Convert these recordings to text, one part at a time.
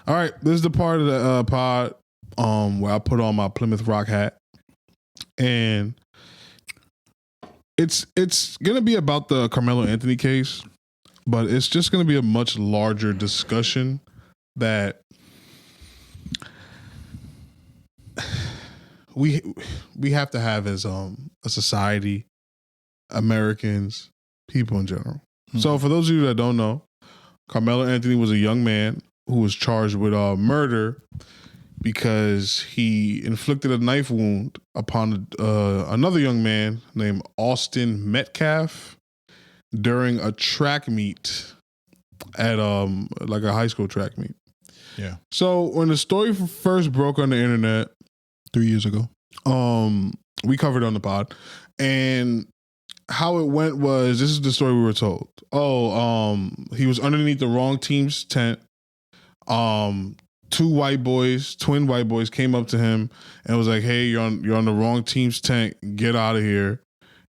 All right, this is the part of the pod where I put on my Plymouth Rock hat, and it's gonna be about the Karmelo Anthony case, but it's just gonna be a much larger discussion that we have to have as a society, Americans, people in general. Mm-hmm. So for those of you that don't know, Karmelo Anthony was a young man who was charged with murder because he inflicted a knife wound upon another young man named Austin Metcalf during a track meet at like a high school track meet. Yeah. So when the story first broke on the internet 3 years ago, we covered it on the pod, and how it went was, this is the story we were told. He was underneath the wrong team's tent. Twin white boys came up to him and was like, "Hey, you're on the wrong team's tent. Get out of here."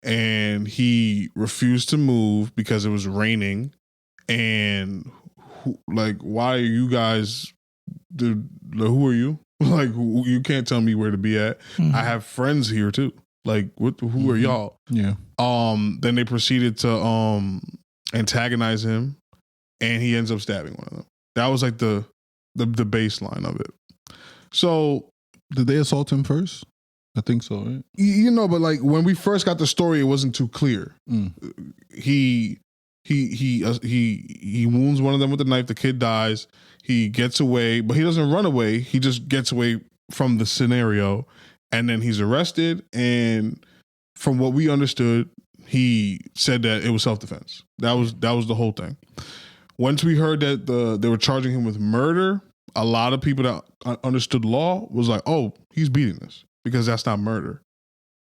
And he refused to move because it was raining. And why are you guys? Who are you? Like, you can't tell me where to be at. Mm-hmm. I have friends here too. Like, who are y'all? Yeah. Then they proceeded to antagonize him, and he ends up stabbing one of them. That was like the baseline of it. So did they assault him first? I think so, right? But like when we first got the story, it wasn't too clear. He wounds one of them with a knife. The kid dies. He gets away, but he doesn't run away. He just gets away from the scenario, and then he's arrested. And from what we understood, he said that it was self-defense. That was the whole thing. Once we heard that they were charging him with murder, a lot of people that understood law was like, "Oh, he's beating this because that's not murder.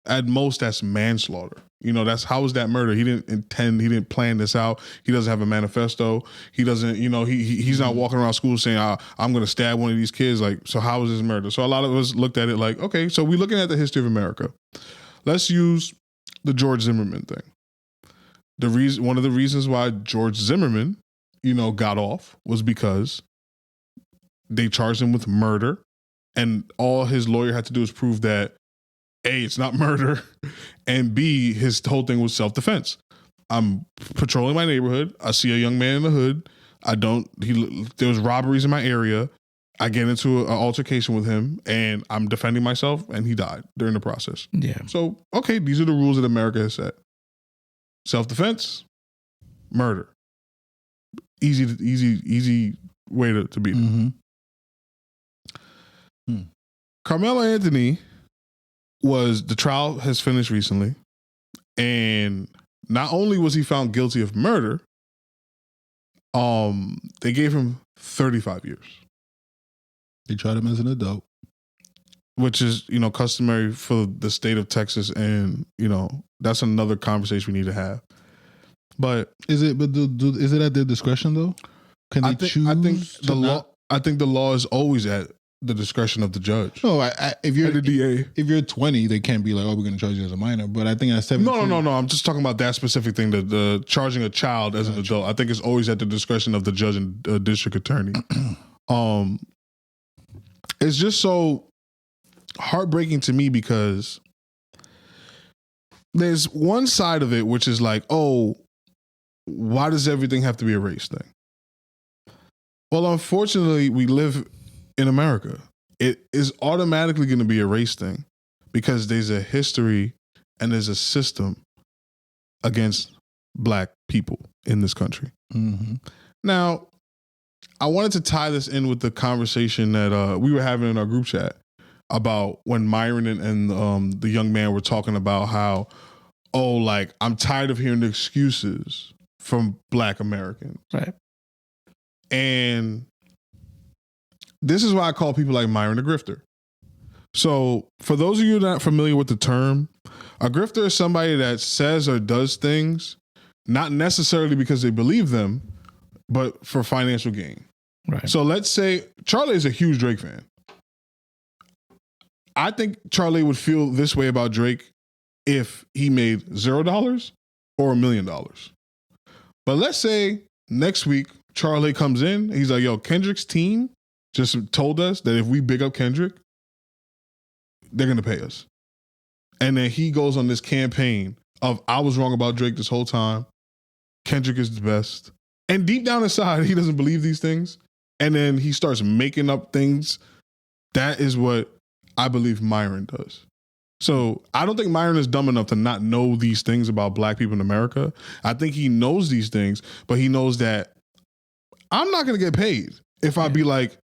At most, that's manslaughter. How is that murder? He didn't intend. He didn't plan this out. He doesn't have a manifesto. He doesn't. He's not walking around school saying, I'm going to stab one of these kids. Like, so how is this murder?" So a lot of us looked at it like, okay, so we're looking at the history of America. Let's use the George Zimmerman thing. One of the reasons why George Zimmerman, got off was because they charged him with murder, and all his lawyer had to do was prove that A, it's not murder, and B, his whole thing was self-defense. I'm patrolling my neighborhood. I see a young man in the hood. There was robberies in my area. I get into an altercation with him, and I'm defending myself, and he died during the process. Yeah. So, okay, these are the rules that America has set. Self-defense, murder. Easy way to beat it. Karmelo Anthony the trial has finished recently, and not only was he found guilty of murder, they gave him 35 years. They tried him as an adult, which is, customary for the state of Texas, and that's another conversation we need to have. But is it at their discretion though? Can they choose? I think the law is always at the discretion of the judge. No, if you're the DA, if you're 20, they can't be like, "Oh, we're going to charge you as a minor." But I think at 17, no. I'm just talking about that specific thing. The charging a child as an adult, I think it's always at the discretion of the judge and district attorney. It's just so heartbreaking to me because there's one side of it which is like, oh, why does everything have to be a race thing? Well, unfortunately, we live in America. It is automatically going to be a race thing because there's a history and there's a system against Black people in this country. Mm-hmm. Now, I wanted to tie this in with the conversation that we were having in our group chat about when Myron and the young man were talking about how, I'm tired of hearing the excuses from Black Americans. Right. And this is why I call people like Myron a grifter. So for those of you not familiar with the term, a grifter is somebody that says or does things not necessarily because they believe them, but for financial gain. Right. So let's say Charlie is a huge Drake fan. I think Charlie would feel this way about Drake if he made $0 or $1 million. But let's say next week Charlie comes in, he's like, "Yo, Kendrick's team just told us that if we big up Kendrick, they're going to pay us. And then he goes on this campaign of, I was wrong about Drake this whole time. Kendrick is the best. And deep down inside, he doesn't believe these things. And then he starts making up things. That is what I believe Myron does. So I don't think Myron is dumb enough to not know these things about black people in America. I think he knows these things, but he knows that I'm not going to get paid if I be like,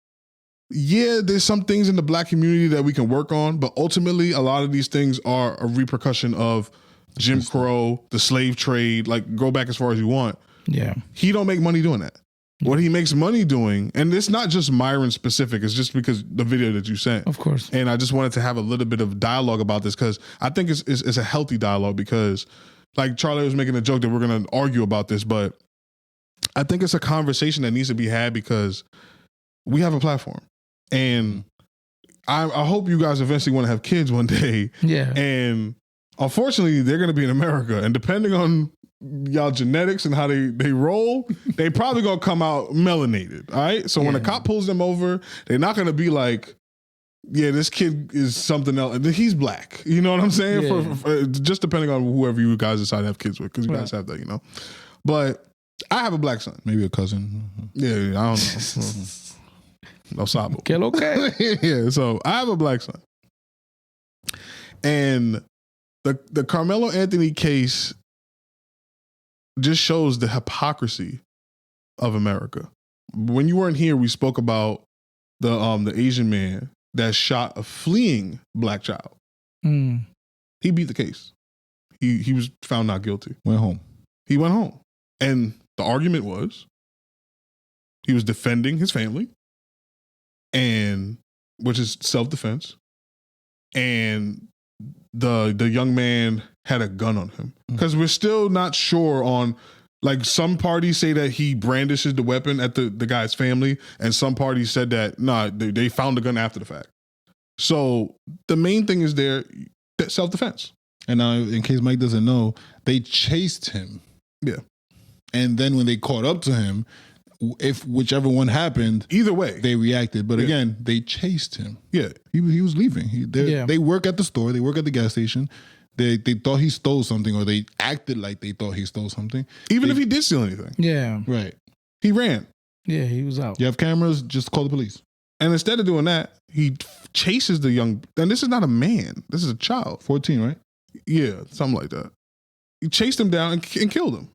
yeah, there's some things in the black community that we can work on, but ultimately a lot of these things are a repercussion of Jim Crow, the slave trade, like go back as far as you want. Yeah. He don't make money doing that. What he makes money doing, and it's not just Myron specific, it's just because the video that you sent. Of course. And I just wanted to have a little bit of dialogue about this because I think it's a healthy dialogue because like Charlie was making a joke that we're going to argue about this, but I think it's a conversation that needs to be had because we have a platform. And I hope you guys eventually want to have kids one day. Yeah. And unfortunately, they're going to be in America. And depending on y'all genetics and how they roll, they probably going to come out melanated. All right. So when a cop pulls them over, they're not going to be like, yeah, this kid is something else. He's black. You know what I'm saying? Yeah. For just depending on whoever you guys decide to have kids with, because you guys have that, you know. But I have a black son. Maybe a cousin. Yeah, I don't know. No sabo. Que lo que? Yeah, so I have a black son. And the Carmelo Anthony case just shows the hypocrisy of America. When you weren't here, we spoke about the Asian man that shot a fleeing black child. Mm. He beat the case. He was found not guilty. Went home. He went home. And the argument was he was defending his family, and which is self-defense. And the young man had a gun on him. Because we're still not sure on, like, some parties say that he brandishes the weapon at the guy's family, and some parties said that, nah, they found the gun after the fact. So the main thing is there, self-defense. And now, in case Mike doesn't know, they chased him. Yeah. And then when they caught up to him, if whichever one happened, either way, they reacted. But again, they chased him. Yeah. He was leaving. They work at the store. They work at the gas station. They thought he stole something, or they acted like they thought he stole something. Even if he did steal anything. Yeah. Right. He ran. Yeah, he was out. You have cameras, just call the police. And instead of doing that, he chases the young, and this is not a man. This is a child. 14, right? Yeah, something like that. He chased him down and killed him.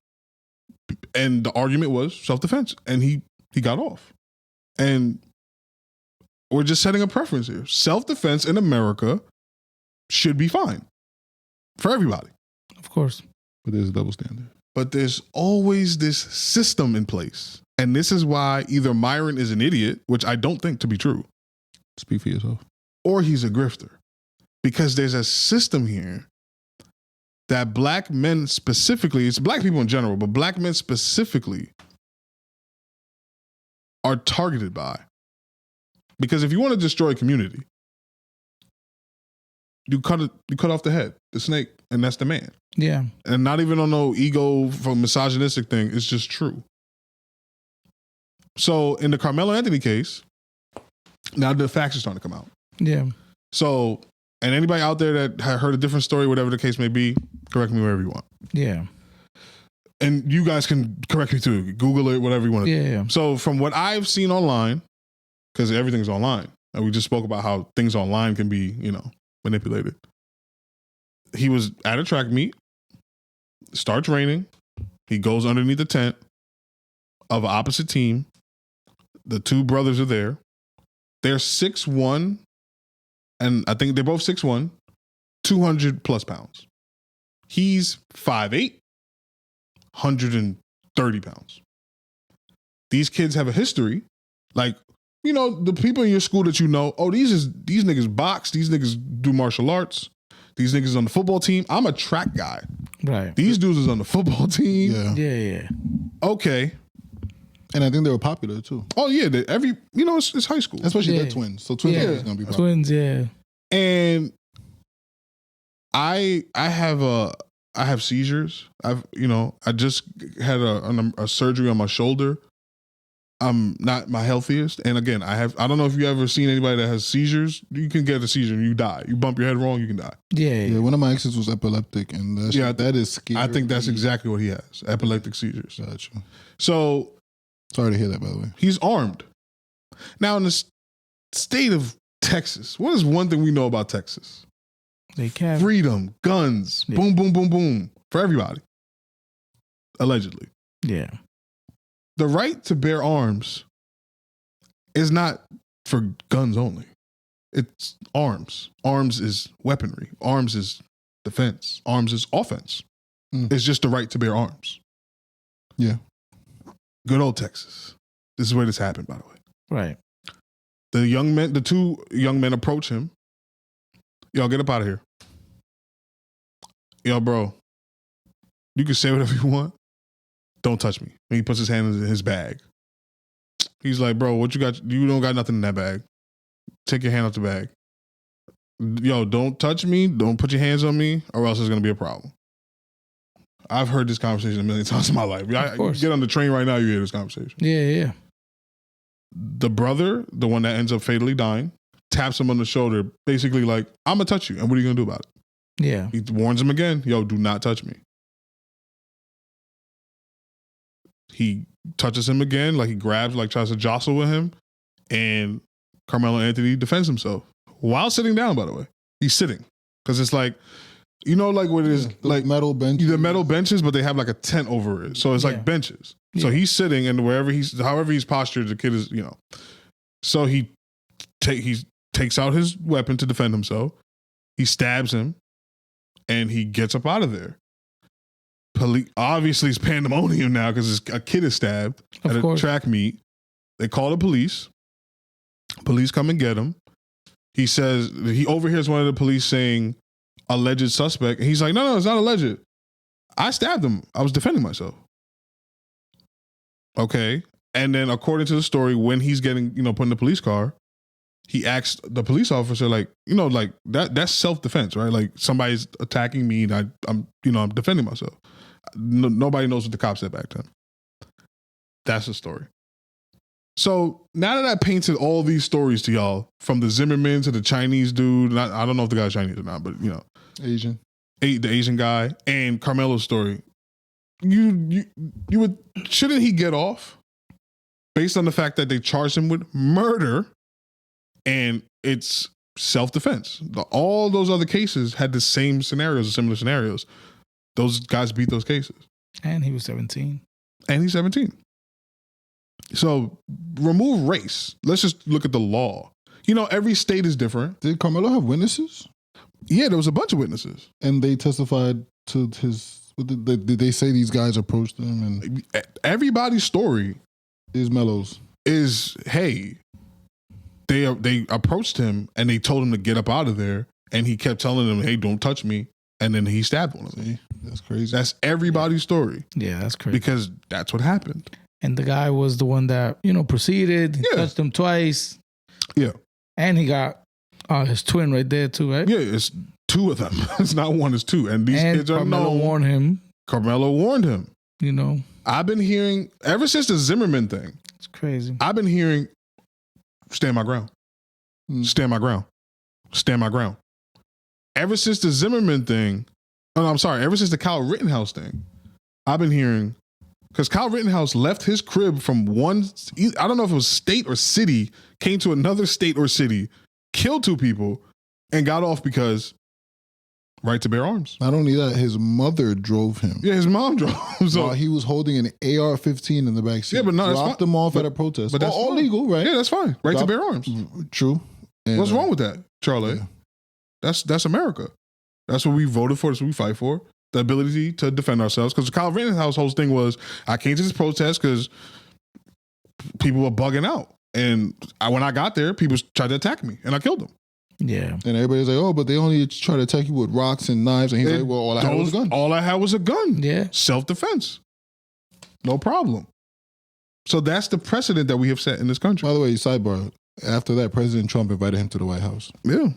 And the argument was self-defense. And he got off. And we're just setting a preference here. Self-defense in America should be fine for everybody. Of course. But there's a double standard. But there's always this system in place. And this is why either Myron is an idiot, which I don't think to be true. Speak for yourself. Or he's a grifter. Because there's a system here that black men specifically, it's black people in general, but black men specifically are targeted by. Because if you want to destroy a community, you cut off the head, the snake, and that's the man. Yeah. And not even on no ego from misogynistic thing, it's just true. So in the Carmelo Anthony case, now the facts are starting to come out. Yeah. So, and anybody out there that had heard a different story, whatever the case may be, correct me wherever you want. Yeah. And you guys can correct me too. Google it, whatever you want to do. Yeah. So from what I've seen online, because everything's online, and we just spoke about how things online can be, manipulated. He was at a track meet, starts raining, he goes underneath the tent of an opposite team. The two brothers are there. They're 6'1", and I think they're both 6'1", 200 plus pounds. He's 5'8", 130 pounds. These kids have a history. Like, the people in your school that these niggas box, these niggas do martial arts, these niggas on the football team. I'm a track guy. Right. These dudes is on the football team. Yeah. Yeah. Okay. And I think they were popular too. Oh yeah, it's high school. Especially Yeah. they're twins. So twins are always gonna be popular. Twins, yeah. And I have seizures. I just had a surgery on my shoulder. I'm not my healthiest. And again, I don't know if you ever seen anybody that has seizures. You can get a seizure and you die. You bump your head wrong, you can die. Yeah, one of my exes was epileptic, and that is scary. I think that's exactly what he has. Epileptic seizures. Gotcha. So sorry to hear that, by the way. He's armed. Now in the state of Texas, what is one thing we know about Texas? They can freedom, guns, boom, boom, boom, boom, for everybody. Allegedly. Yeah. The right to bear arms is not for guns only. It's arms. Arms is weaponry. Arms is defense. Arms is offense. It's just the right to bear arms. Yeah. Good old Texas. This is where this happened, by the way. Right. The two young men approach him. Yo, get up out of here. Yo, bro, you can say whatever you want. Don't touch me. And he puts his hand in his bag. He's like, bro, what you got? You don't got nothing in that bag. Take your hand off the bag. Yo, don't touch me. Don't put your hands on me, or else there's going to be a problem. I've heard this conversation a million times in my life. Get on the train right now, you hear this conversation. Yeah. The brother, the one that ends up fatally dying, taps him on the shoulder, basically like, I'm going to touch you. And what are you going to do about it? Yeah. He warns him again, yo, do not touch me. He touches him again, like he grabs, like tries to jostle with him. And Karmelo Anthony defends himself while sitting down, by the way. He's sitting. Because it's like, you know, like what it is, like metal benches. The metal benches, but they have like a tent over it. So it's like benches. Yeah. So he's sitting, and however he's postured, the kid is, you know. So he takes out his weapon to defend himself. He stabs him, and he gets up out of there. Obviously, it's pandemonium now because a kid is stabbed at a track meet. They call the police. Police come and get him. He says, he overhears one of the police saying, alleged suspect. And he's like, no, it's not alleged. I stabbed him. I was defending myself. Okay. And then according to the story, when he's getting, put in the police car, he asks the police officer, like, like that's self-defense, right? Like somebody's attacking me and I'm defending myself. Nobody knows what the cops said back then. That's the story. So now that I painted all these stories to y'all, from the Zimmerman to the Chinese dude, I don't know if the guy's Chinese or not, but Asian. The Asian guy, and Karmelo's story, you would, shouldn't he get off based on the fact that they charged him with murder and it's self-defense? All those other cases had the same scenarios or similar scenarios. Those guys beat those cases. And he was 17. And he's 17. So remove race. Let's just look at the law. Every state is different. Did Karmelo have witnesses? Yeah, there was a bunch of witnesses. And they testified to his... Did they say these guys approached him? And everybody's story is Melo's. Is, hey, they approached him and they told him to get up out of there. And he kept telling them, hey, don't touch me. And then he stabbed one of them. See, that's crazy. That's everybody's story. Yeah, that's crazy. Because that's what happened. And the guy was the one that, proceeded. He touched him twice. Yeah. And he got his twin right there too, right? Yeah, it's two of them. It's not one, it's two. And these kids are known. warned him. Karmelo warned him. I've been hearing, ever since the Zimmerman thing. It's crazy. I've been hearing, stand my ground. Stand my ground. Stand my ground. Ever since the Zimmerman thing, ever since the Kyle Rittenhouse thing, I've been hearing, because Kyle Rittenhouse left his crib from one, I don't know if it was state or city, came to another state or city, killed two people, and got off because right to bear arms. Not only that, his mother drove him. Yeah, his mom drove him. So while he was holding an AR-15 in the backseat. Yeah, but no, dropped him off at a protest. But that's all legal, right? Yeah, that's fine. Right to bear arms. True. And, what's wrong with that, Charlie? Yeah. That's America. That's what we voted for. That's what we fight for. The ability to defend ourselves. Because the Kyle Rittenhouse whole thing was, I came to this protest because people were bugging out. And when I got there, people tried to attack me. And I killed them. Yeah. And everybody's like, oh, but they only try to attack you with rocks and knives. And he's like, well, all I had was a gun. All I had was a gun. Yeah. Self-defense. No problem. So that's the precedent that we have set in this country. By the way, sidebar, after that, President Trump invited him to the White House. Yeah.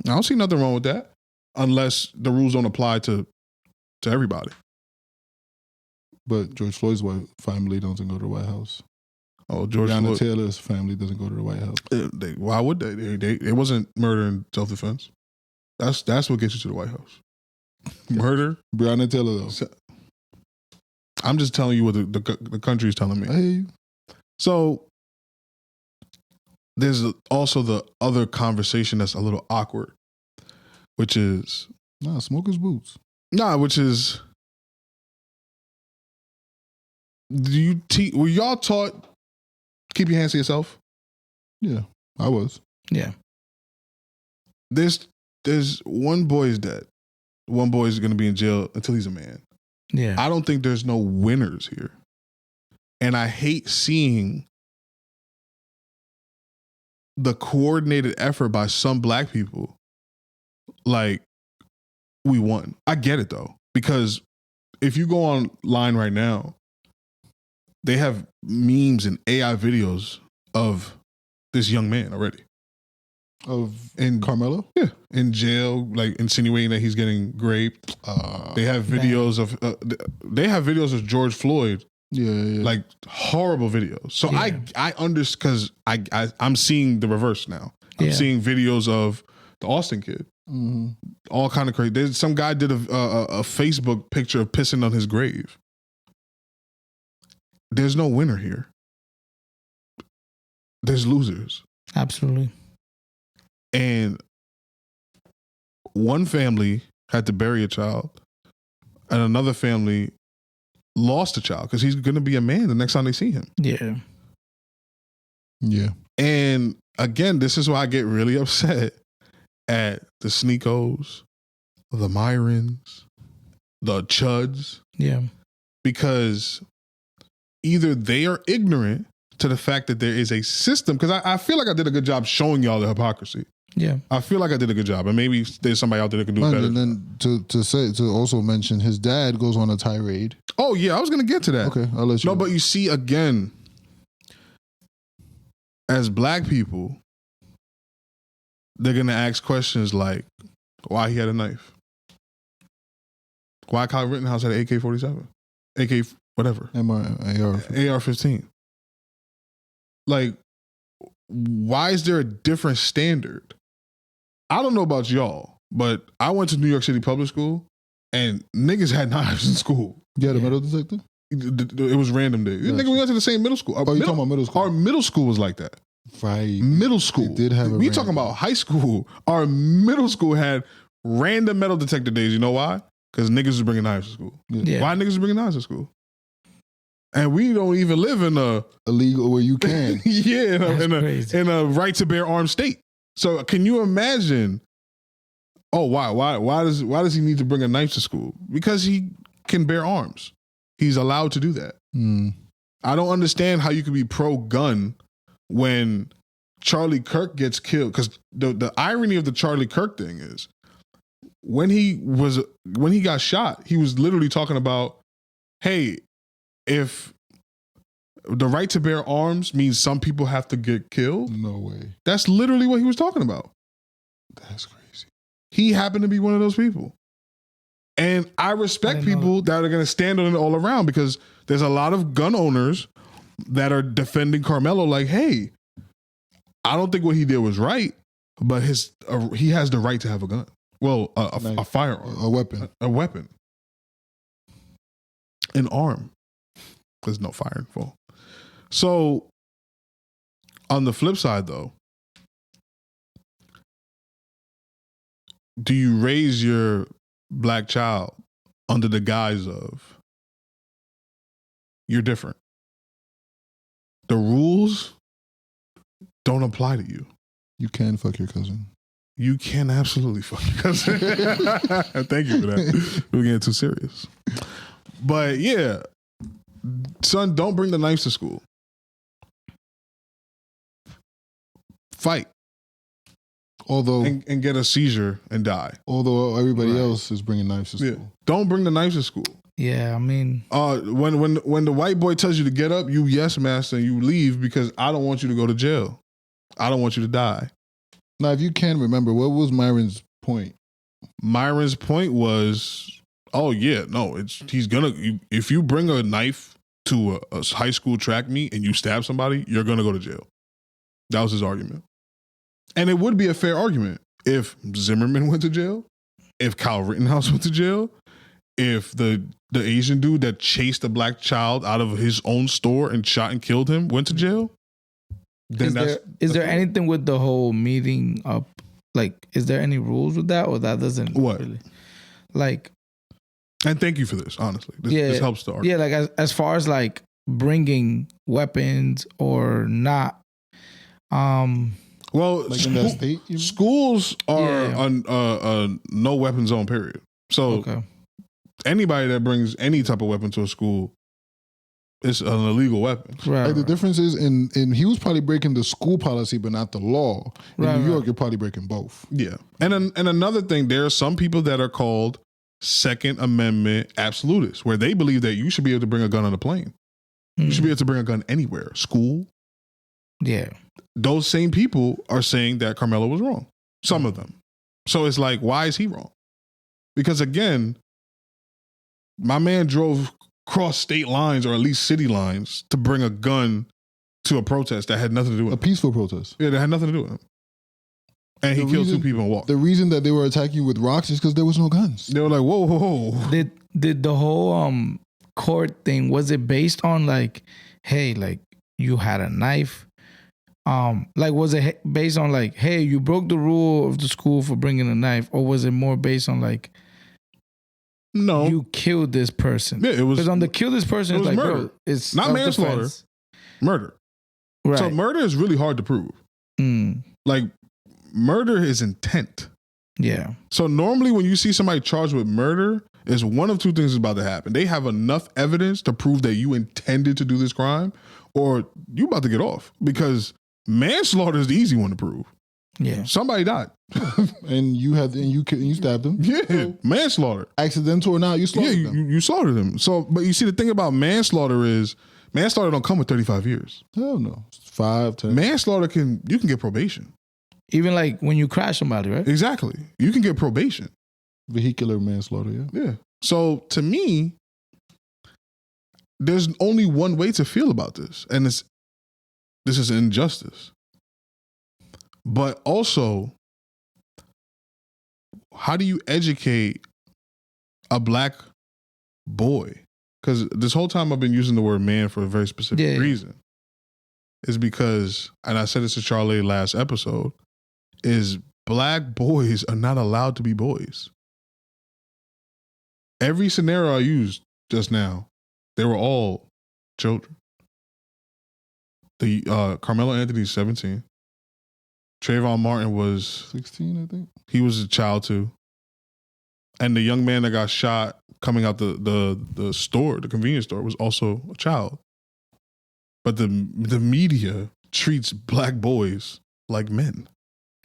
I don't see nothing wrong with that, unless the rules don't apply to everybody. But George Floyd's family doesn't go to the White House. Oh, George Breonna Floyd. Taylor's family doesn't go to the White House. Why would they? It wasn't murder and self-defense. That's what gets you to the White House. Murder. Breonna Taylor, though. I'm just telling you what the country is telling me. I hear you. So there's also the other conversation that's a little awkward, which is smokers' boots. Which is, were y'all taught keep your hands to yourself? Yeah, I was. Yeah. There's one boy is dead. One boy is going to be in jail until he's a man. Yeah. I don't think there's no winners here. And I hate seeing the coordinated effort by some black people. Like, we won. I get it, though. Because if you go online right now, they have memes and AI videos of this young man already. In Karmelo? Yeah. In jail, like insinuating that he's getting raped. They have videos of George Floyd. Yeah. Like horrible videos. So yeah. I understand because I'm seeing the reverse now. I'm seeing videos of the Austin kid. Mm-hmm. All kind of crazy. Some guy did a Facebook picture of pissing on his grave. There's no winner here. There's losers. Absolutely. And one family had to bury a child, and another family lost a child because he's going to be a man the next time they see him. Yeah. Yeah. And again, this is why I get really upset at the Sneakos, the Myrons, the Chuds. Yeah. Because either they are ignorant to the fact that there is a system, because I feel like I did a good job showing y'all the hypocrisy. Yeah. I feel like I did a good job, and maybe there's somebody out there that can do it better. And then to also mention, his dad goes on a tirade. Oh yeah, I was gonna get to that. Okay, I'll let you. No, but you see, again, as black people, they're gonna ask questions like, why he had a knife? Why Kyle Rittenhouse had an AK-47? AK whatever. AR-15. Like, why is there a different standard? I don't know about y'all, but I went to New York City public school and niggas had knives in school. You had a metal detector? It was random days. Gotcha. Nigga, we went to the same middle school. You talking about middle school? Our middle school was like that. Right. Middle school. It did have we talking about high school. Our middle school had random metal detector days. You know why? Because niggas was bringing knives to school. Yeah. Why niggas was bringing knives to school? And we don't even live in a illegal where you can. in a right to bear arms state. So can you imagine? Oh, why does he need to bring a knife to school? Because he can bear arms. He's allowed to do that. I don't understand how you could be pro-gun when Charlie Kirk gets killed. Because the irony of the Charlie Kirk thing is when he got shot, he was literally talking about, hey, if the right to bear arms means some people have to get killed. No way. That's literally what he was talking about. That's crazy. He happened to be one of those people. And I respect people that are going to stand on it all around, because there's a lot of gun owners that are defending Karmelo like, hey, I don't think what he did was right, but he has the right to have a gun. Well, a firearm. A weapon. A weapon. An arm. There's no fire involved. So, on the flip side, though, do you raise your black child under the guise of you're different? The rules don't apply to you. You can fuck your cousin. You can absolutely fuck your cousin. Thank you for that. We're getting too serious. But yeah, son, don't bring the knives to school. Fight. Although and get a seizure and die. Although everybody else is bringing knives to school. Yeah. Don't bring the knives to school. Yeah, I mean, when the white boy tells you to get up, you yes master and you leave, because I don't want you to go to jail. I don't want you to die. Now, if you can remember, what was Myron's point? Myron's point was, oh yeah, no, he's gonna. If you bring a knife to a high school track meet and you stab somebody, you're going to go to jail. That was his argument. And it would be a fair argument if Zimmerman went to jail, if Kyle Rittenhouse went to jail, if the Asian dude that chased a black child out of his own store and shot and killed him went to jail. Then is there anything with the whole meeting up? Like, is there any rules with that, or that doesn't really, like? And thank you for this. Honestly, this helps the argument. Yeah, like as far as like bringing weapons or not. Well, like in that state, schools are a no weapon zone. Period. So anybody that brings any type of weapon to a school, it's an illegal weapon. Right. Like the difference is in he was probably breaking the school policy, but not the law. In New York, you're probably breaking both. Yeah, and another thing, there are some people that are called Second Amendment absolutists, where they believe that you should be able to bring a gun on a plane. You should be able to bring a gun anywhere, school. Yeah. Those same people are saying that Karmelo was wrong. Some of them. So it's like, why is he wrong? Because again, my man drove cross state lines or at least city lines to bring a gun to a protest that had nothing to do with a peaceful protest. Yeah, that had nothing to do with him. And he killed two people and walked. The reason that they were attacking you with rocks is because there was no guns. They were like, whoa, whoa, whoa. Did the whole court thing, was it based on like, hey, like you had a knife? Like, was it based on like, hey, you broke the rule of the school for bringing a knife, or was it more based on like, no, you killed this person? Yeah, it was. Because on the kill this person, it was like, murder. bro, it's not manslaughter, murder. Right. So murder is really hard to prove. Like, murder is intent. Yeah. So normally when you see somebody charged with murder, it's one of two things is about to happen. They have enough evidence to prove that you intended to do this crime, or you about to get off, because manslaughter is the easy one to prove. Yeah. Somebody died. and you stabbed them. Yeah. So, manslaughter. Accidental or not, you slaughtered them. You slaughtered them. So, but you see, the thing about manslaughter is manslaughter don't come with 35 years. Hell no. 5, 10. Manslaughter you can get probation. Even like when you crash somebody, right? Exactly. You can get probation. Vehicular manslaughter, yeah. Yeah. So to me, there's only one way to feel about this. And this is injustice. But also, how do you educate a black boy? Because this whole time I've been using the word man for a very specific reason. Is because, and I said this to Charlie last episode, is black boys are not allowed to be boys. Every scenario I used just now, they were all children. The Carmelo Anthony's 17. Trayvon Martin was 16, I think. He was a child too. And the young man that got shot coming out the store, the convenience store, was also a child. But the media treats black boys like men.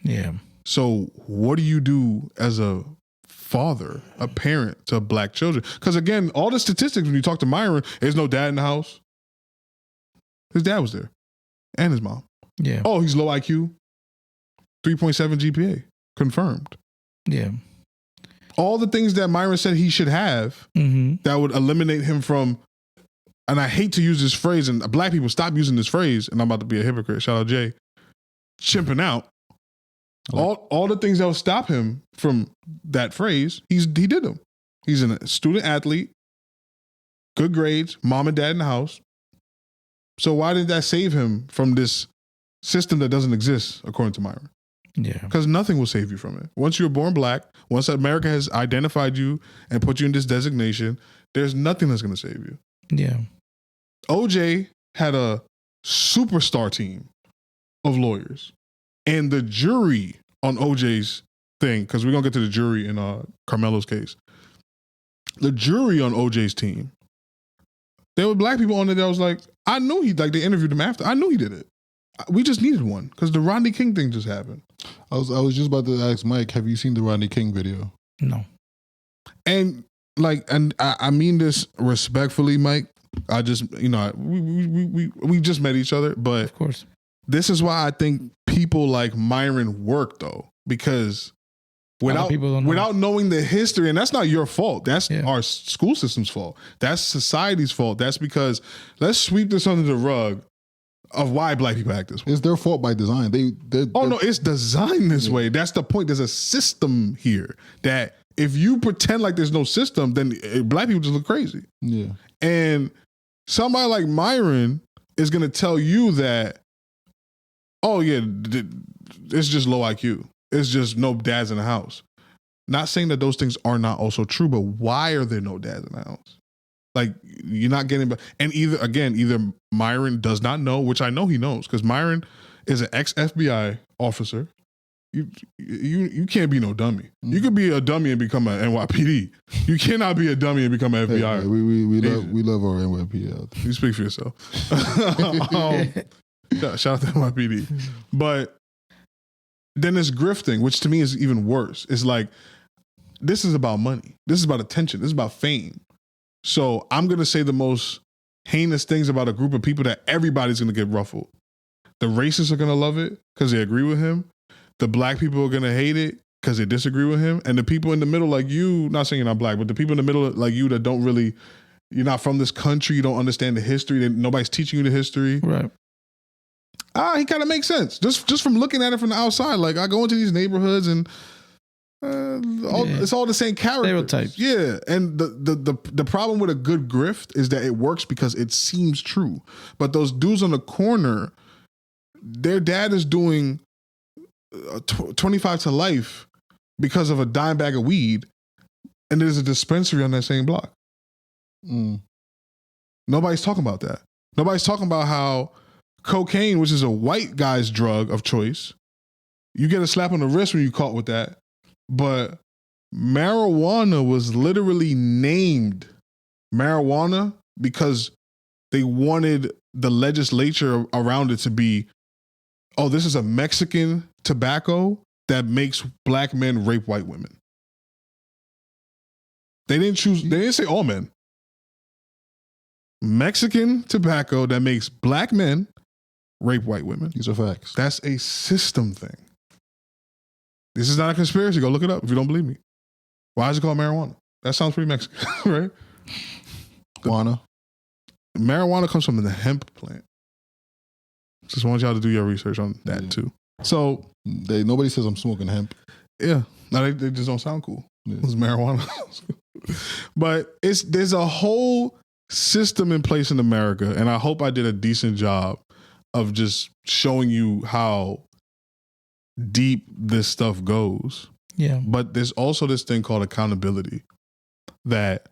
Yeah. So what do you do as a father, a parent to black children? Because again, all the statistics when you talk to Myron, there's no dad in the house. His dad was there. And his mom. Yeah. Oh, he's low IQ. 3.7 GPA. Confirmed. Yeah. All the things that Myron said he should have that would eliminate him from, and I hate to use this phrase, and black people stop using this phrase, and I'm about to be a hypocrite, shout out Jay, chimping out. All the things that will stop him from that phrase, he did them. He's a student athlete, good grades, mom and dad in the house. So why did that save him from this system that doesn't exist, according to Myron? Yeah. Because nothing will save you from it. Once you're born black, once America has identified you and put you in this designation, there's nothing that's going to save you. Yeah. OJ had a superstar team of lawyers. And the jury on OJ's thing, because we're going to get to the jury in Carmelo's case. The jury on OJ's team, there were black people on it that was like, I knew they interviewed him after. I knew he did it. We just needed one because the Rodney King thing just happened. I was just about to ask Mike, have you seen the Rodney King video? No. And I mean this respectfully, Mike. I just, we just met each other, but of course, this is why I think people like Myron work though, because without knowing the history. And that's not your fault. That's our school system's fault. That's society's fault. That's because let's sweep this under the rug of why black people act this way. It's their fault by design. No, it's designed this way. That's the point. There's a system here that if you pretend like there's no system, then black people just look crazy. Yeah. And somebody like Myron is going to tell you that, oh yeah, it's just low IQ. It's just no dads in the house. Not saying that those things are not also true, but why are there no dads in the house? Like, you're not getting, and either Myron does not know, which I know he knows, because Myron is an ex-FBI officer. You can't be no dummy. You could be a dummy and become an NYPD. You cannot be a dummy and become an FBI. Hey, we love our NYPD out there. You speak for yourself. Shout out to NYPD. But then there's grifting, which to me is even worse. It's like, this is about money. This is about attention. This is about fame. So I'm going to say the most heinous things about a group of people that everybody's going to get ruffled. The racists are going to love it because they agree with him. The black people are going to hate it because they disagree with him. And the people in the middle like you, not saying you're not black, but the people in the middle like you that don't really, you're not from this country, you don't understand the history, nobody's teaching you the history. Right. He kind of makes sense. Just from looking at it from the outside. Like, I go into these neighborhoods and it's all the same characters. Stereotypes. Yeah. And the problem with a good grift is that it works because it seems true. But those dudes on the corner, their dad is doing 25 to life because of a dime bag of weed, and there's a dispensary on that same block. Nobody's talking about that. Nobody's talking about how cocaine, which is a white guy's drug of choice, you get a slap on the wrist when you caught with that. But marijuana was literally named marijuana because they wanted the legislature around it to be, oh, this is a Mexican tobacco that makes black men rape white women. They didn't say all men. Mexican tobacco that makes black men rape white women. These are facts. That's a system thing. This is not a conspiracy. Go look it up if you don't believe me. Why is it called marijuana? That sounds pretty Mexican, right? Marijuana comes from the hemp plant. Just want y'all to do your research on that too. So nobody says I'm smoking hemp. Yeah, no, they just don't sound cool. Yeah. It's marijuana, but there's a whole system in place in America, and I hope I did a decent job of just showing you how deep this stuff goes. Yeah, but there's also this thing called accountability that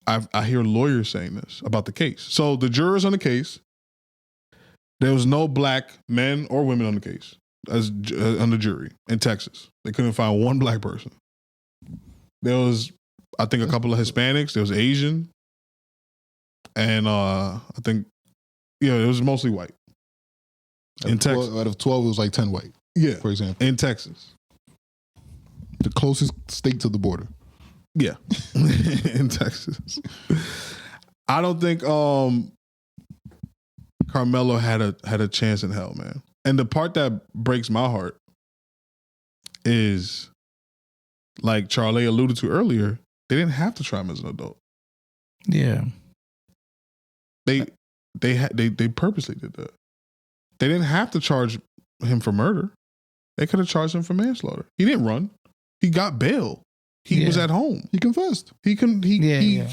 I hear lawyers saying this about the case. So the jurors on the case, there was no black men or women on the case as on the jury in Texas. They couldn't find one black person. There was, I think, a couple of Hispanics. There was Asian, and I think, it was mostly white. In Texas, out of 12, it was like 10 white. Yeah, for example, in Texas, the closest state to the border. Yeah, in Texas. I don't think Karmelo had a chance in hell, man. And the part that breaks my heart is, like Charlie alluded to earlier, they didn't have to try him as an adult. Yeah, they purposely did that. They didn't have to charge him for murder. They could have charged him for manslaughter. He didn't run. He got bail. He was at home. He confessed. He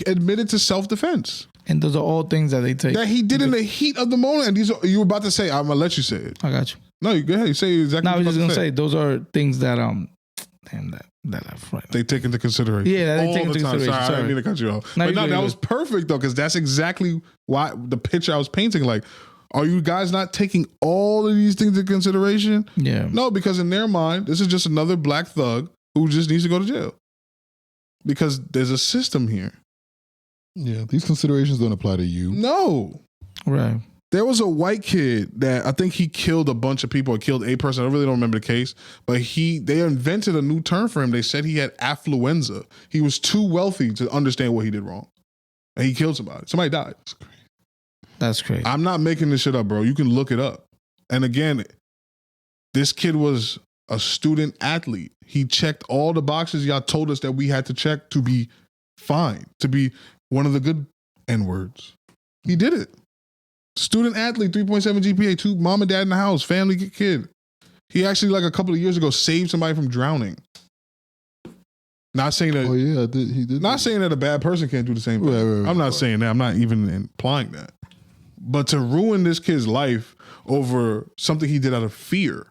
admitted to self-defense. And those are all things that they take. That he did in the heat of the moment. And these are, you were about to say, I'm going to let you say it. I got you. No, you go ahead. You say exactly what you I was just going to say. Those are things that, that I've right. They take into consideration. Yeah, they take into consideration. Sorry, I didn't mean to cut you off. No, but no, that was perfect though, because that's exactly why the picture I was painting. Like, are you guys not taking all of these things into consideration? Yeah. No, because in their mind, this is just another black thug who just needs to go to jail. Because there's a system here. Yeah, these considerations don't apply to you. No. Right. There was a white kid that I think he killed a bunch of people or killed a person. I really don't remember the case. But they invented a new term for him. They said he had affluenza. He was too wealthy to understand what he did wrong. And he killed somebody. Somebody died. That's crazy. I'm not making this shit up, bro. You can look it up. And again, this kid was a student athlete. He checked all the boxes y'all told us that we had to check to be fine, to be one of the good N-words. He did it. Student athlete, 3.7 GPA, 2 mom and dad in the house, family kid. He actually, like a couple of years ago, saved somebody from drowning. Not saying that. Oh yeah, he did. Not saying that a bad person can't do the same thing. I'm not saying that. I'm not even implying that. But to ruin this kid's life over something he did out of fear,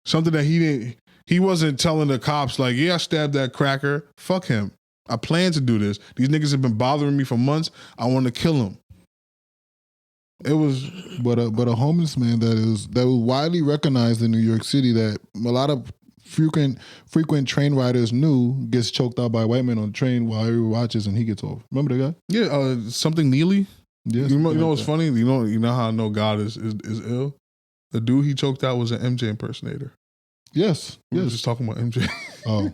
something that he wasn't telling the cops like, yeah, I stabbed that cracker. Fuck him. I plan to do this. These niggas have been bothering me for months. I want to kill him. It was, but a homeless man that was widely recognized in New York City, that a lot of frequent train riders knew, gets choked out by a white man on the train while everyone watches and he gets off. Remember that guy? Yeah, something Neely. Yes, you know what's funny? You know how I know God is ill? The dude he choked out was an MJ impersonator. Yes. We were just talking about MJ. Oh.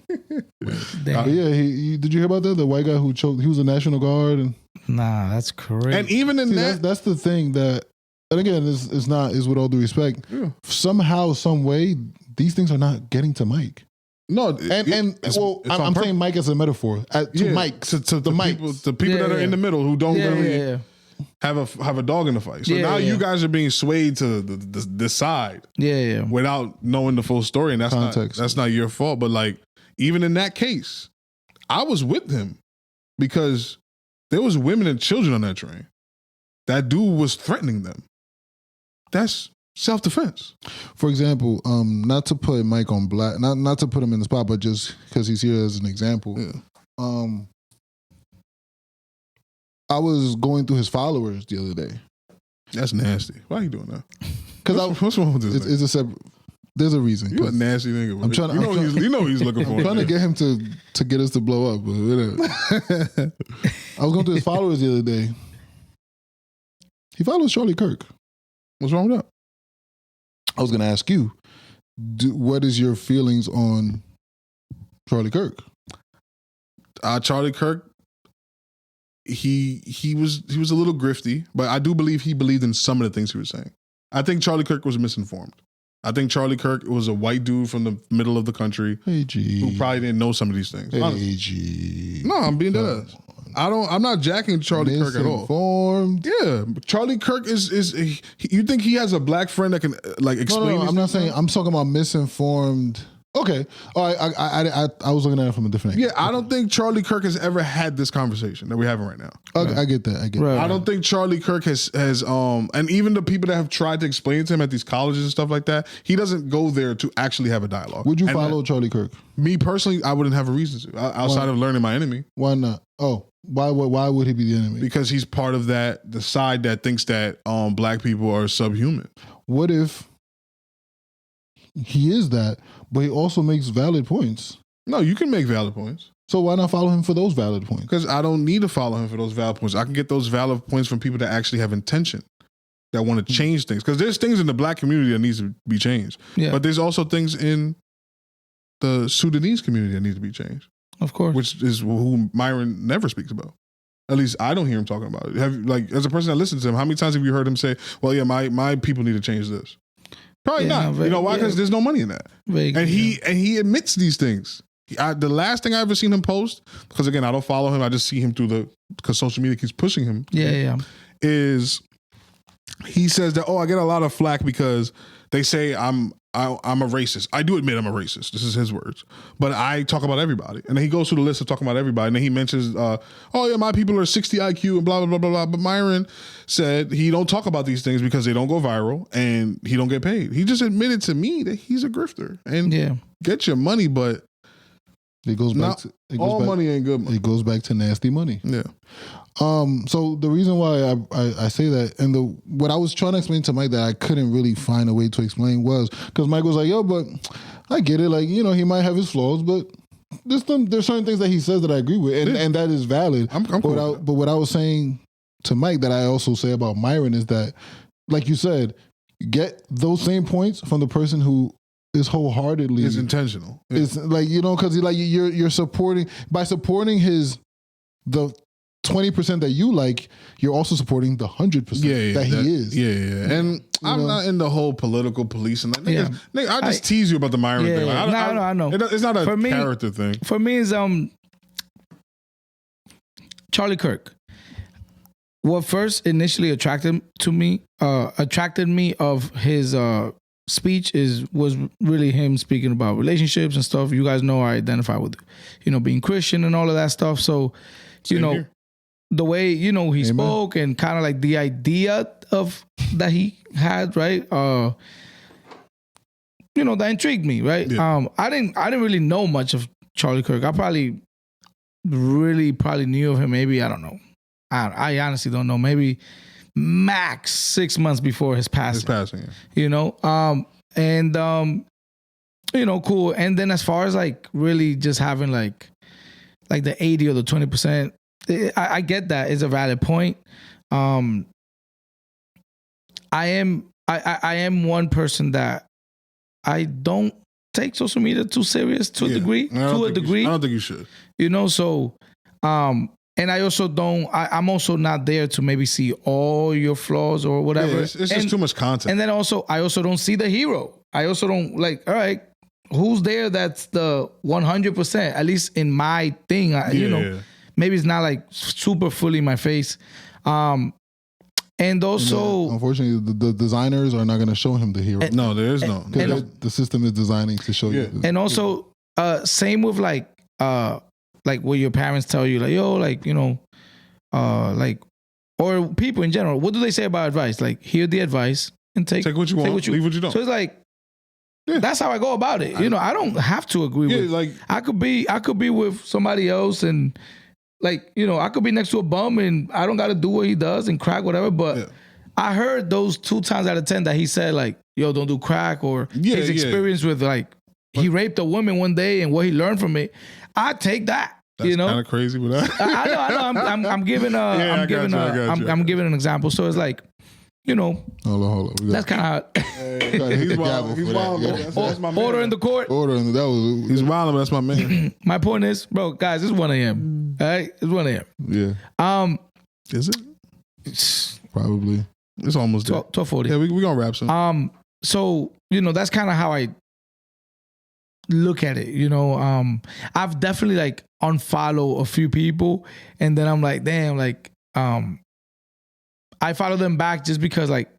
Yeah, did you hear about that? The white guy who choked, he was a National Guard. And nah, that's crazy. And even in that's the thing that, and again, is with all due respect, somehow, some way, these things are not getting to Mike. No, I'm saying Mike as a metaphor to Mike, to the people that are in the middle who don't really have a dog in the fight. So now you guys are being swayed to the side, without knowing the full story, and that's not your fault. But like, even in that case, I was with him because there was women and children on that train. That dude was threatening them. That's self-defense. For example, not to put Mike on black, not to put him in the spot, but just because he's here as an example. Yeah. I was going through his followers the other day. That's nasty. Why are you doing that? Because what's wrong with this? It's a separate. There's a reason. You're a nasty nigga. I'm trying. You know he's looking for. I'm trying to get him to get us to blow up. But whatever. I was going through his followers the other day. He follows Charlie Kirk. What's wrong with that? I was going to ask you, what is your feelings on Charlie Kirk? Charlie Kirk, he was a little grifty, but I do believe he believed in some of the things he was saying. I think Charlie Kirk was misinformed. I think Charlie Kirk was a white dude from the middle of the country who probably didn't know some of these things. No, I'm being dead ass. I'm not jacking Charlie Kirk at all. Yeah, Charlie Kirk is you think he has a black friend that can like explain? No, I'm not saying. I'm talking about misinformed. Okay, all right. I was looking at it from a different angle. Yeah, I don't think Charlie Kirk has ever had this conversation that we're having right now. Okay, right. I get that. Right. I don't think Charlie Kirk has and even the people that have tried to explain to him at these colleges and stuff like that, he doesn't go there to actually have a dialogue. Would you follow Charlie Kirk? Me personally, I wouldn't have a reason to outside of learning my enemy. Why not? Oh, why would he be the enemy? Because he's part of the side that thinks that black people are subhuman. What if he is that, but he also makes valid points? No, you can make valid points. So why not follow him for those valid points? Because I don't need to follow him for those valid points. I can get those valid points from people that actually have intention, that want to change things. Because there's things in the black community that needs to be changed. Yeah. But there's also things in the Sudanese community that need to be changed. Of course. Which is who Myron never speaks about. At least I don't hear him talking about it. As a person that listens to him, how many times have you heard him say, well, yeah, my people need to change this? Probably not. You know why? Because there's no money in that. And he admits these things. The last thing I ever seen him post, because again, I don't follow him. I just see him because social media keeps pushing him. Yeah. Is he says that, I get a lot of flack because they say I'm a racist. I do admit I'm a racist. This is his words. But I talk about everybody. And then he goes through the list of talking about everybody. And then he mentions, my people are 60 IQ and blah, blah, blah, blah, blah. But Myron said he don't talk about these things because they don't go viral and he don't get paid. He just admitted to me that he's a grifter. And get your money, but it goes back to money ain't good money. It goes back to nasty money. Yeah. So the reason why I say that, and what I was trying to explain to Mike that I couldn't really find a way to explain was because Mike was like, yo, but I get it. Like, he might have his flaws, but there's certain things that he says that I agree with, and that is valid. I'm cool but what I was saying to Mike that I also say about Myron is that, like you said, get those same points from the person who is wholeheartedly is intentional. It's like, because you're supporting by supporting the 20% that you like, you're also supporting the 100% that he is. Yeah. And I'm not in the whole political policing. Like, nigga, I just tease you about the Myron thing. Like, I know. It's not a character thing. For me, it's Charlie Kirk. What first initially attracted me of his speech was really him speaking about relationships and stuff. You guys know I identify with, being Christian and all of that stuff. So, here. The way, he spoke and kind of like the idea of that he had, right? That intrigued me, right? Yeah. I didn't really know much of Charlie Kirk. I probably knew of him. Maybe, I don't know. I honestly don't know. Maybe max 6 months before his passing. Yeah. Cool. And then as far as like really just having like the 80 or the 20%, I get that. It's a valid point. I am one person that I don't take social media too serious to a degree. I don't think you should. So and I also don't. I'm also not there to maybe see all your flaws or whatever. Yeah, it's just too much content. And then I also don't see the hero. I also don't like. All right, who's there? That's the 100%. At least in my thing, maybe it's not like super fully in my face. And also, unfortunately, the designers are not going to show him the hero. No, there is no. Because the system is designing to show you. And also, same with like what your parents tell you, like, yo, like, or people in general. What do they say about advice? Like, hear the advice and take what you want, leave what you don't. So it's like, that's how I go about it. I don't have to agree with. Like, I could be with somebody else and like, I could be next to a bum and I don't got to do what he does and crack whatever. But I heard those 2 times out of 10 that he said like, yo, don't do crack, or his experience with like, he raped a woman one day and what he learned from it. I take that. That's kind of crazy, but I know. I'm giving I'm giving an example. So it's like, Hold on. That's kind of how he's wild. That's my man. Order in the court. He's wild, but that's my man. My point is, bro, guys, it's 1 a.m. All right, it's 1 a.m. Yeah. Is it? Probably. It's almost 12:40. Yeah, we gonna wrap some. So that's kind of how I look at it. I've definitely like unfollow a few people, and then I'm like, damn, like I follow them back just because, like,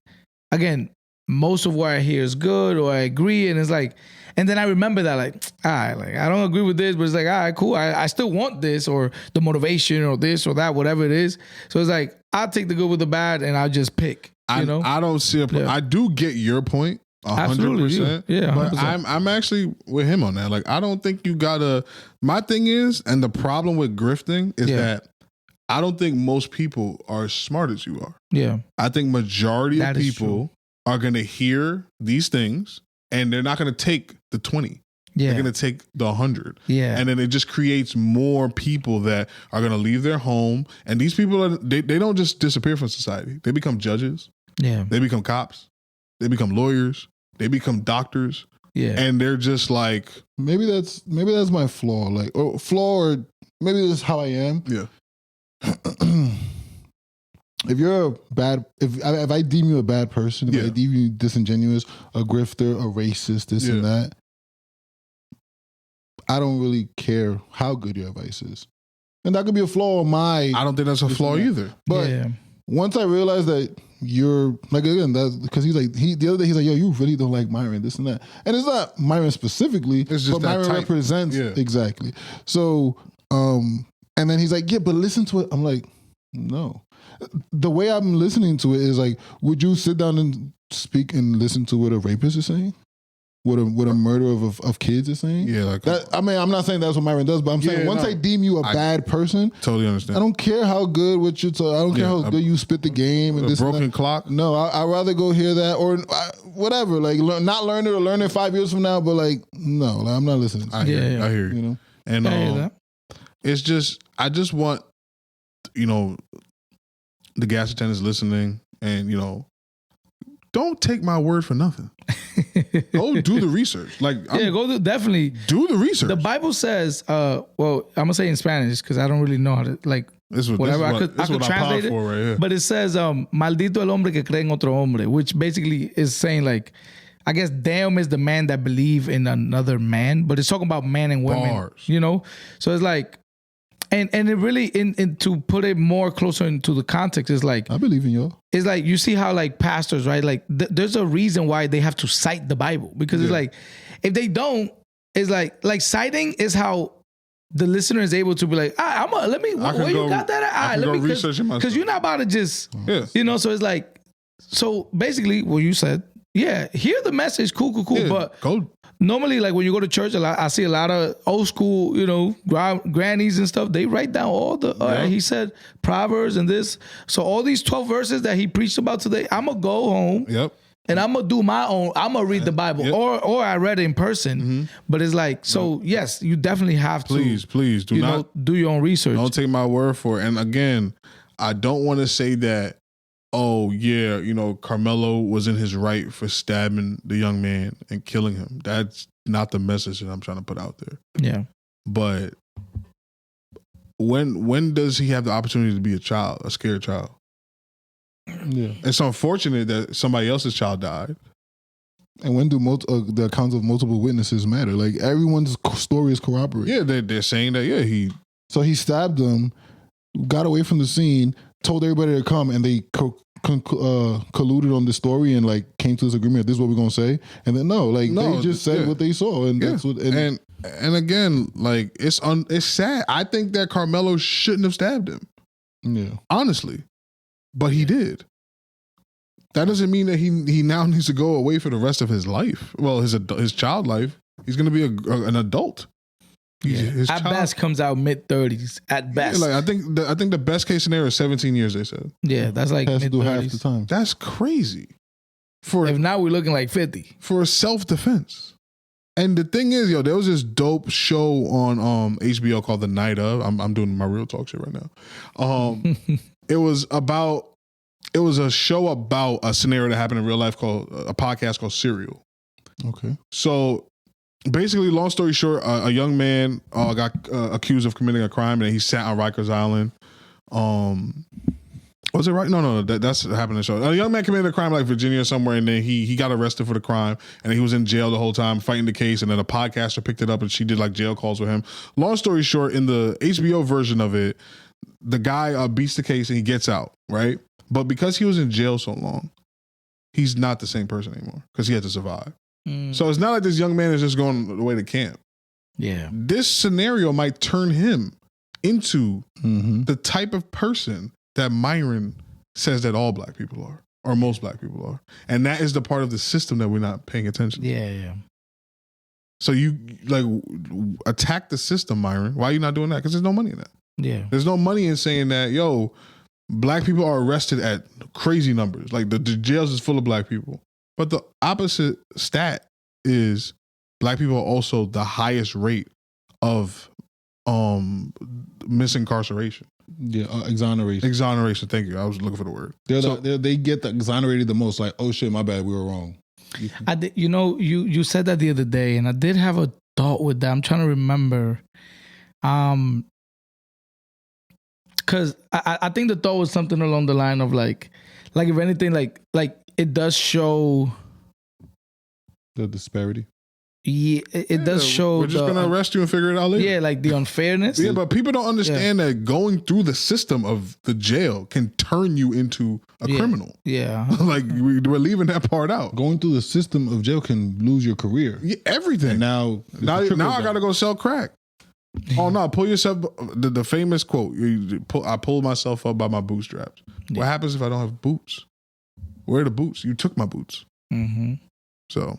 again, most of what I hear is good or I agree, and it's like, and then I remember that, like, all right, like I don't agree with this, but it's like, all right, cool, I still want this or the motivation or this or that, whatever it is. So it's like I'll take the good with the bad, and I'll just pick. I don't see a point. I do get your point. 100%. Yeah. 100%. But I'm actually with him on that. Like, I don't think you gotta. My thing is, and the problem with grifting is that I don't think most people are as smart as you are. Yeah. I think majority of people are gonna hear these things and they're not gonna take the 20. Yeah. They're gonna take the 100. Yeah. And then it just creates more people that are gonna leave their home. And these people they don't just disappear from society. They become judges. Yeah. They become cops. They become lawyers. They become doctors. Yeah. And they're just like, maybe that's my flaw. Like, or maybe that's how I am. Yeah. If I deem you a bad person, if I deem you disingenuous, a grifter, a racist, this and that, I don't really care how good your advice is. And that could be a flaw of my... I don't think that's a flaw either. But once I realized that you're like, again, that's because the other day he's like, yo, you really don't like Myron, this and that. And it's not Myron specifically, it's just but Myron type. Represents exactly. So, and then he's like, yeah, but listen to it. I'm like, no. The way I'm listening to it is like, would you sit down and speak and listen to what a rapist is saying? What a murderer of kids is saying? Yeah, like that. I mean, I'm not saying that's what Myron does, but I'm saying once I deem you a bad person, totally understand. I don't care how good what you talk. I don't care how good you spit the game and a this broken and that. Clock. No, I'd rather go hear that or whatever. Like not learn it or learn it 5 years from now, but like no, like, I'm not listening. I hear you. You know, and it's just I just want the gas attendants listening, and don't take my word for nothing. Go do the research. Definitely do the research. The Bible says, well, I'm gonna say in Spanish because I don't really know how to like This is Whatever, what, I could translate it. For right here. But it says, maldito el hombre que cree en otro hombre, which basically is saying like, I guess damn is the man that believe in another man, but it's talking about men and women, Bars. you know? So it's like, and it really, in to put it more closer into the context, is like, I believe in y'all. it's like, you see how like pastors, right? Like there's a reason why they have to cite the Bible, because it's like, if they don't, it's like citing is how the listener is able to be like, let me, where you got that at? Let me research it myself. Because you're not about to just, you know, so it's like, so basically what you said, yeah, hear the message, cool. Yeah, but go. Normally, like when you go to church, I see a lot of old school, you know, grannies and stuff. They write down all the, all right, he said Proverbs and this. So all these 12 verses that he preached about today, I'm going to go home. Yep. And I'm gonna do my own. I'm gonna read the Bible, or I read it in person. But it's like, so yes, you definitely have to. Please do not do your own research. Don't take my word for it. And again, I don't want to say that. Oh yeah, you know, Karmelo was in his right for stabbing the young man and killing him. That's not the message that I'm trying to put out there. Yeah. But when does he have the opportunity to be a child, a scared child? Yeah, it's unfortunate that somebody else's child died. And when do the accounts of multiple witnesses matter? Like everyone's story is corroborated. Yeah, they're saying that. Yeah, he stabbed them, got away from the scene, told everybody to come, and they colluded on the story and like came to this agreement. This is what we're gonna say, and then they just said what they saw, and that's what. And again, like it's sad. I think that Karmelo shouldn't have stabbed him. Yeah, honestly. But he did. That doesn't mean that he now needs to go away for the rest of his life. Well, his child life. He's going to be an adult. At best, comes out mid-30s. At best, I think the best case scenario is 17 years. They said. Yeah, that's like has to do half the time. That's crazy. If now we're looking like 50 for self-defense. And the thing is, there was this dope show on HBO called The Night Of. I'm doing my real talk shit right now. It was a show about a scenario that happened in real life called a podcast called Serial. Okay. So basically, long story short, a young man got accused of committing a crime and he sat on Rikers Island. Was it right? No. That's happened in the show. A young man committed a crime like Virginia or somewhere, and then he got arrested for the crime, and he was in jail the whole time fighting the case. And then a podcaster picked it up, and she did like jail calls with him. Long story short, in the HBO version of it, the guy beats the case and he gets out, right? But because he was in jail so long, he's not the same person anymore because he had to survive. So it's not like this young man is just going away to camp. Yeah. This scenario might turn him into the type of person that Myron says that all black people are, or most black people are. And that is the part of the system that we're not paying attention to. Yeah. So you attack the system, Myron. Why are you not doing that? Because there's no money in that. Yeah. There's no money in saying that, black people are arrested at crazy numbers. Like the jails is full of black people. But the opposite stat is black people are also the highest rate of misincarceration. Yeah, exoneration. Exoneration, thank you. I was looking for the word. They get exonerated the most. Like, oh shit, my bad, we were wrong. I did, you said that the other day, and I did have a thought with that. I'm trying to remember. Because I think the thought was something along the line of like if anything, like it does show the disparity. Yeah, it does show. We're just gonna arrest you and figure it out later. Yeah, like the unfairness. Yeah, but people don't understand that going through the system of the jail can turn you into a criminal. Yeah, like we're leaving that part out. Going through the system of jail can lose your career. Yeah, everything. And now I gotta go sell crack. Oh no! Pull yourself. The famous quote: "I pulled myself up by my bootstraps." Yeah. What happens if I don't have boots? Where are the boots? You took my boots. So